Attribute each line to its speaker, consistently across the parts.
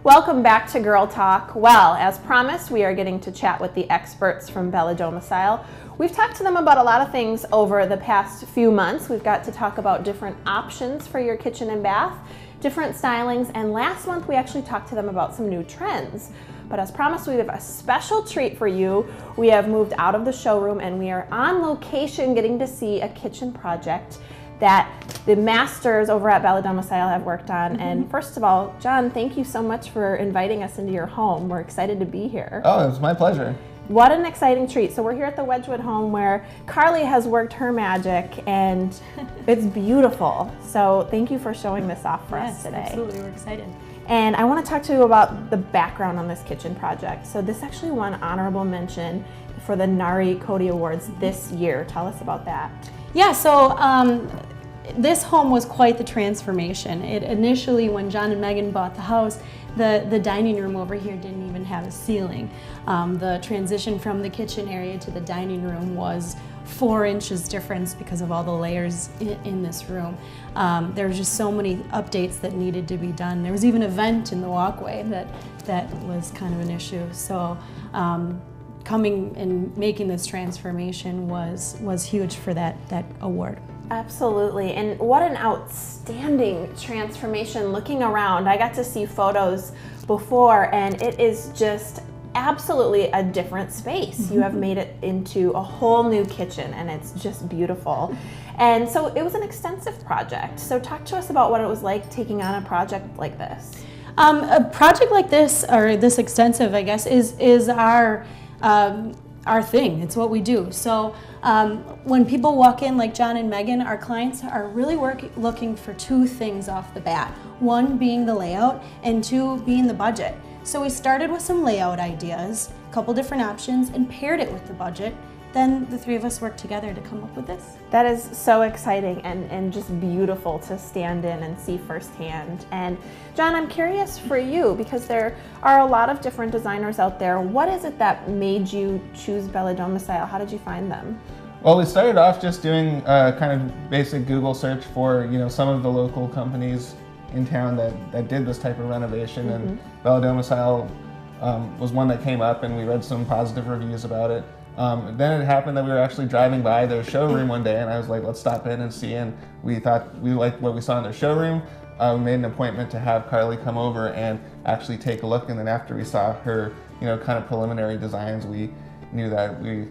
Speaker 1: Welcome back to Girl Talk. Well, as promised, we are getting to chat with the experts from Bella Domicile. We've talked to them about a lot of things over the past few months. We've got to talk about different options for your kitchen and bath, different stylings, and last month we actually talked to them about some new trends. But as promised, we have a special treat for you. We have moved out of the showroom and we are on location getting to see a kitchen project that the masters over at Bella Domicile have worked on. And first of all, John, thank you so much for inviting us into your home. We're excited to be here.
Speaker 2: Oh, it was my pleasure.
Speaker 1: What an exciting treat. So we're here at the Wedgwood home where Carly has worked her magic and it's beautiful. So thank you for showing this off for us today.
Speaker 3: Absolutely, we're excited.
Speaker 1: And I want to talk to you about the background on this kitchen project. So this actually won honorable mention for the NARI Cody Awards this year. Tell us about that.
Speaker 3: Yeah, so this home was quite the transformation. It initially, when John and Megan bought the house, the dining room over here didn't even have a ceiling. The transition from the kitchen area to the dining room was 4 inches difference because of all the layers in this room. There were just so many updates that needed to be done. There was even a vent in the walkway that was kind of an issue. So coming and making this transformation was huge for that award.
Speaker 1: Absolutely, and what an outstanding transformation. Looking around, I got to see photos before and it is just absolutely a different space. You have made it into a whole new kitchen and it's just beautiful. And so it was an extensive project. So talk to us about what it was like taking on a project like this.
Speaker 3: A project like this, or this extensive, I guess, is our thing. It's what we do. So when people walk in, like John and Megan, our clients are really looking for 2 things off the bat. 1 being the layout, and 2 being the budget. So we started with some layout ideas, a couple different options, and paired it with the budget. Then the 3 of us worked together to come up with this.
Speaker 1: That is so exciting and just beautiful to stand in and see firsthand. And John, I'm curious for you, because there are a lot of different designers out there. What is it that made you choose Bella Domicile? How did you find them?
Speaker 2: Well, we started off just doing a kind of basic Google search for some of the local companies in town that did this type of renovation, and Bella Domicile was one that came up, and we read some positive reviews about it. Then it happened that we were actually driving by their showroom one day, and I was like, let's stop in and see, and we thought we liked what we saw in their showroom. We made an appointment to have Carly come over and actually take a look, and then after we saw her kind of preliminary designs, we knew that we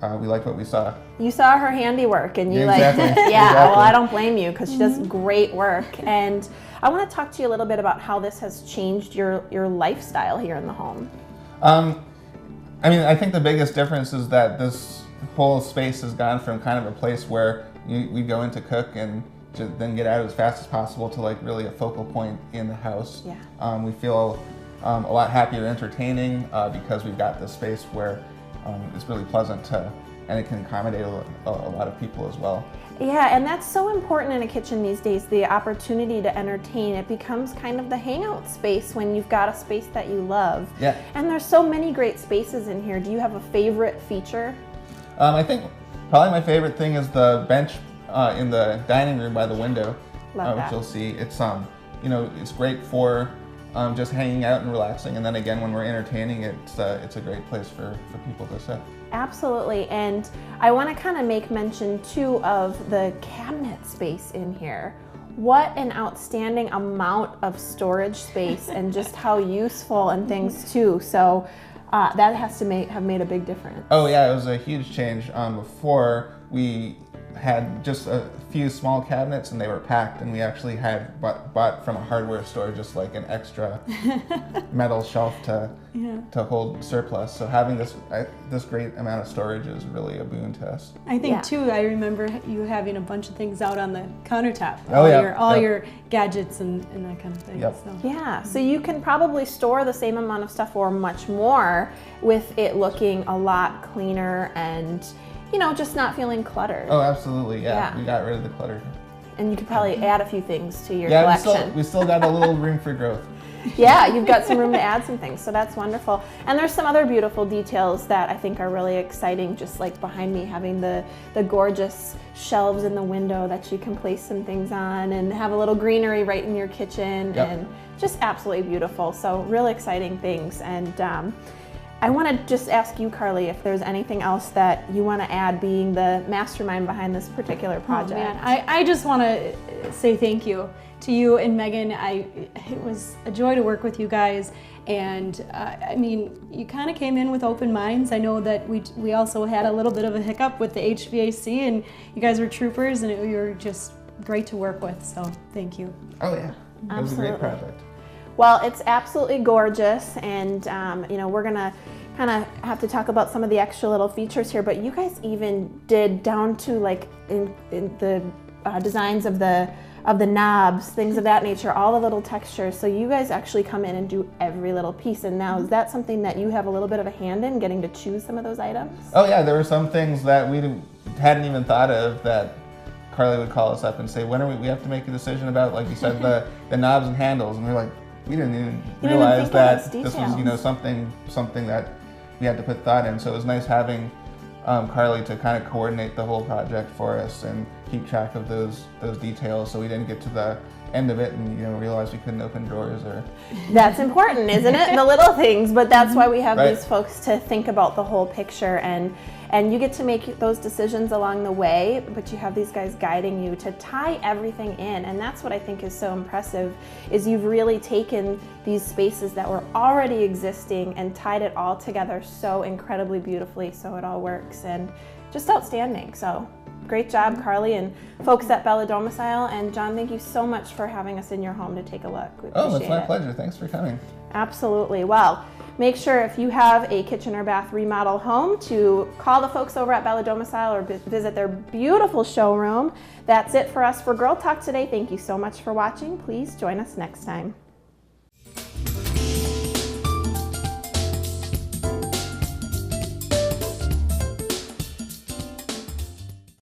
Speaker 2: liked what we saw.
Speaker 1: You saw her handiwork and you
Speaker 2: Exactly.
Speaker 1: yeah,
Speaker 2: Exactly.
Speaker 1: well, I don't blame you, because she does great work. And I want to talk to you a little bit about how this has changed your lifestyle here in the home.
Speaker 2: I mean, I think the biggest difference is that this whole space has gone from kind of a place where we go in to cook and then get out as fast as possible to like really a focal point in the house.
Speaker 1: Yeah.
Speaker 2: We feel a lot happier entertaining because we've got this space where it's really pleasant to, and it can accommodate a lot of people as well.
Speaker 1: Yeah, and that's so important in a kitchen these days, the opportunity to entertain. It becomes kind of the hangout space when you've got a space that you love.
Speaker 2: Yeah.
Speaker 1: And there's so many great spaces in here. Do you have a favorite feature?
Speaker 2: I think probably my favorite thing is the bench in the dining room by the window,
Speaker 1: Love
Speaker 2: which
Speaker 1: that.
Speaker 2: you'll see. It's it's great for just hanging out and relaxing, and then again when we're entertaining, it's a great place for people to sit.
Speaker 1: Absolutely, and I want to kind of make mention too of the cabinet space in here. What an outstanding amount of storage space and just how useful and things too. So that has to have made a big difference.
Speaker 2: Oh yeah, it was a huge change. Before we had just a few small cabinets and they were packed, and we actually had bought from a hardware store just like an extra metal shelf to hold surplus. So having this great amount of storage is really a boon to us.
Speaker 3: I think too, I remember you having a bunch of things out on the countertop.
Speaker 2: Oh,
Speaker 3: all your gadgets and that kind of thing.
Speaker 2: Yep.
Speaker 3: So.
Speaker 1: Yeah, so you can probably store the same amount of stuff or much more with it looking a lot cleaner and just not feeling cluttered.
Speaker 2: Oh, absolutely,
Speaker 1: Yeah.
Speaker 2: We got rid of the clutter.
Speaker 1: And you could probably add a few things to your collection.
Speaker 2: We still got a little room for growth.
Speaker 1: Yeah, you've got some room to add some things, so that's wonderful. And there's some other beautiful details that I think are really exciting, just like behind me, having the gorgeous shelves in the window that you can place some things on, and have a little greenery right in your kitchen, and just absolutely beautiful. So really exciting things. And I want to just ask you, Carly, if there's anything else that you want to add, being the mastermind behind this particular project.
Speaker 3: Oh, man. I just want to say thank you to you and Megan. It was a joy to work with you guys, and I mean, you kind of came in with open minds. I know that we also had a little bit of a hiccup with the HVAC, and you guys were troopers, and you were just great to work with, so thank you.
Speaker 2: Oh yeah, it was a great project.
Speaker 1: Well, it's absolutely gorgeous, and you know, we're gonna kind of have to talk about some of the extra little features here, but you guys even did down to like in the designs of the knobs, things of that nature, all the little textures. So you guys actually come in and do every little piece. And now, is that something that you have a little bit of a hand in, getting to choose some of those items?
Speaker 2: Oh yeah, there were some things that we hadn't even thought of that Carly would call us up and say, when are we have to make a decision about, like you said, the knobs and handles, and we're like, we didn't even realize that this was, you know, something that we had to put thought in. So it was nice having Carly to kind of coordinate the whole project for us and keep track of those details, so we didn't get to the end of it and, you know, realize we couldn't open drawers or.
Speaker 1: That's important, isn't it? The little things, but that's why we have these folks to think about the whole picture, and you get to make those decisions along the way, but you have these guys guiding you to tie everything in. And that's what I think is so impressive, is you've really taken these spaces that were already existing and tied it all together so incredibly beautifully, so it all works, and just outstanding. So great job, Carly, and folks at Bella Domicile. And John, thank you so much for having us in your home to take a look. We appreciate
Speaker 2: it's my pleasure. Thanks for coming.
Speaker 1: Absolutely. Well, make sure if you have a kitchen or bath remodel home to call the folks over at Bella Domicile or visit their beautiful showroom. That's it for us for Girl Talk today. Thank you so much for watching. Please join us next time.